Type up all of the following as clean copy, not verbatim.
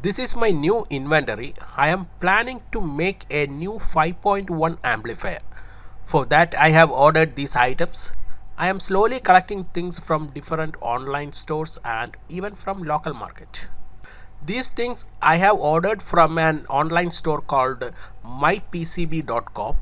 This is my new inventory. I am planning to make a new 5.1 amplifier. For that I have ordered these items. I am slowly collecting things from different online stores and even from local market. These things I have ordered from an online store called mypcb.com.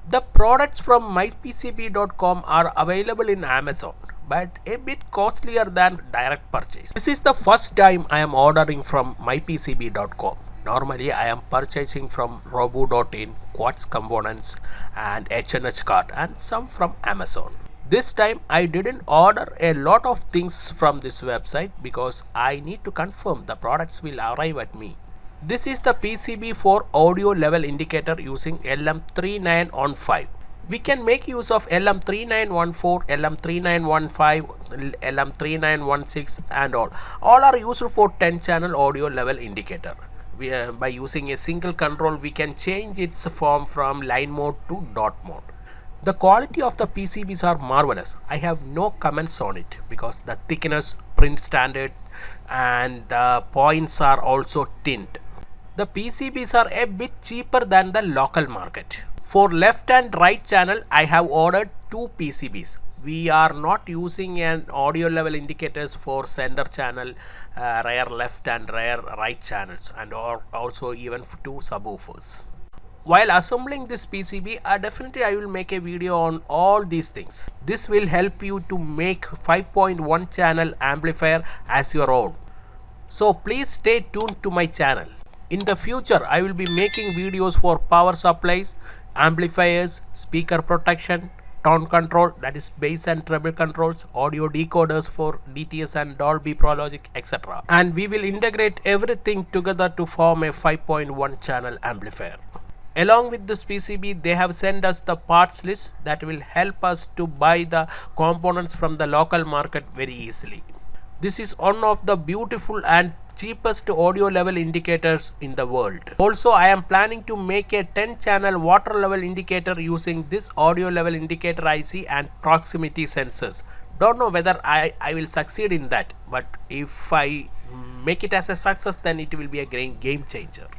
The products from mypcb.com are available in Amazon, but a bit costlier than direct purchase. This is the first time I am ordering from mypcb.com. Normally I am purchasing from robo.in, Quartz Components and H&H Cart and some from Amazon. This time I didn't order a lot of things from this website because I need to confirm the products will arrive at me. This is the PCB for audio level indicator using LM3915. We can make use of LM3914, LM3915, LM3916 and all. All are used for 10 channel audio level indicator. By using a single control we can change its form from line mode to dot mode. The quality of the PCBs are marvelous. I have no comments on it because the thickness, print standard and the points are also tint. The PCBs are a bit cheaper than the local market. For left and right channel I have ordered two PCBs. We are not using an audio level indicators for center channel, rear left and rear right channels and also even two subwoofers. While assembling this PCB, definitely I will make a video on all these things. This will help you to make 5.1 channel amplifier as your own. So please stay tuned to my channel. In the future, I will be making videos for power supplies, amplifiers, speaker protection, tone control, that is bass and treble controls, audio decoders for DTS and Dolby Pro Logic, etc. And we will integrate everything together to form a 5.1 channel amplifier. Along with this PCB, they have sent us the parts list that will help us to buy the components from the local market very easily. This is one of the beautiful and cheapest audio level indicators in the world. Also, I am planning to make a 10 channel water level indicator using this audio level indicator IC and proximity sensors. Don't know whether I will succeed in that, but if I make it as a success, then it will be a great game changer.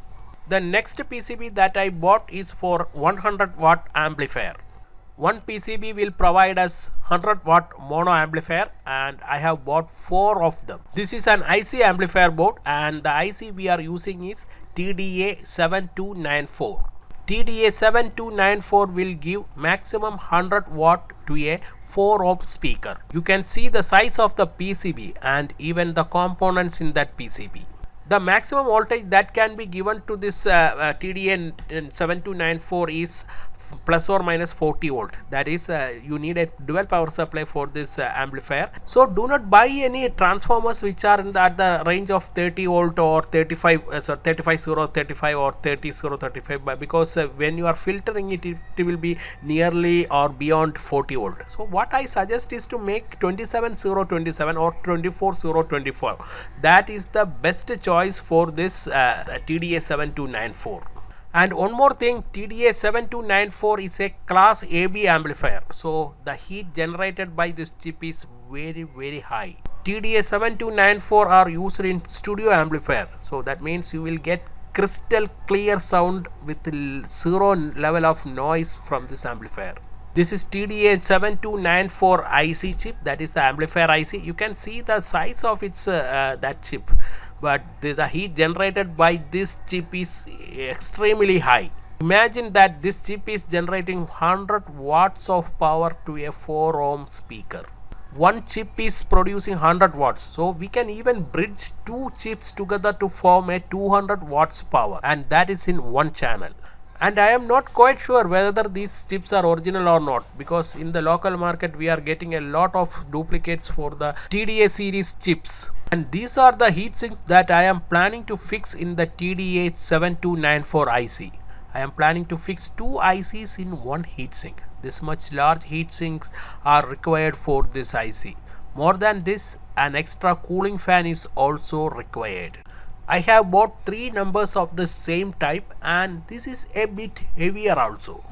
The next PCB that I bought is for 100 watt amplifier. One PCB will provide us 100 watt mono amplifier and I have bought 4 of them. This is an IC amplifier board and the IC we are using is TDA7294. TDA7294 will give maximum 100 watt to a 4 ohm speaker. You can see the size of the PCB and even the components in that PCB. The maximum voltage that can be given to this TDA7294 is plus or minus 40 volt. That is, you need a dual power supply for this amplifier. So do not buy any transformers which are at the range of 30 volt or 35 35035 or 30035 because when you are filtering it, it will be nearly or beyond 40 volt. So what I suggest is to make 27027 or 24024. That is the best choice for this TDA7294. And one more thing, TDA7294 is a class AB amplifier. So the heat generated by this chip is very high. TDA7294 are used in studio amplifier. So that means you will get crystal clear sound with 0 level of noise from this amplifier. This is TDA7294 IC chip, that is the amplifier IC. You can see the size of its that chip, but the heat generated by this chip is extremely high. Imagine that this chip is generating 100 watts of power to a 4 ohm speaker. One chip is producing 100 watts, so we can even bridge 2 chips together to form a 200 watts power, and that is in one channel. And I am not quite sure whether these chips are original or not, because in the local market we are getting a lot of duplicates for the TDA series chips. And these are the heat sinks that I am planning to fix in the TDA7294 IC. I am planning to fix 2 ICs in one heatsink. This much large heat sinks are required for this IC. More than this, an extra cooling fan is also required. I have bought 3 numbers of the same type and this is a bit heavier also.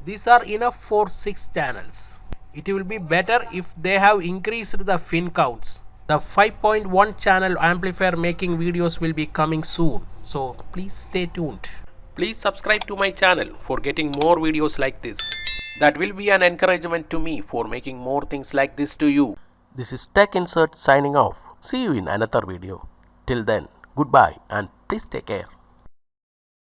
These are enough for 6 channels. It will be better if they have increased the fin counts. The 5.1 channel amplifier making videos will be coming soon, so please stay tuned. Please subscribe to my channel for getting more videos like this. That will be an encouragement to me for making more things like this to you. This is Tech Insert signing off. See you in another video. Till then, goodbye and please take care.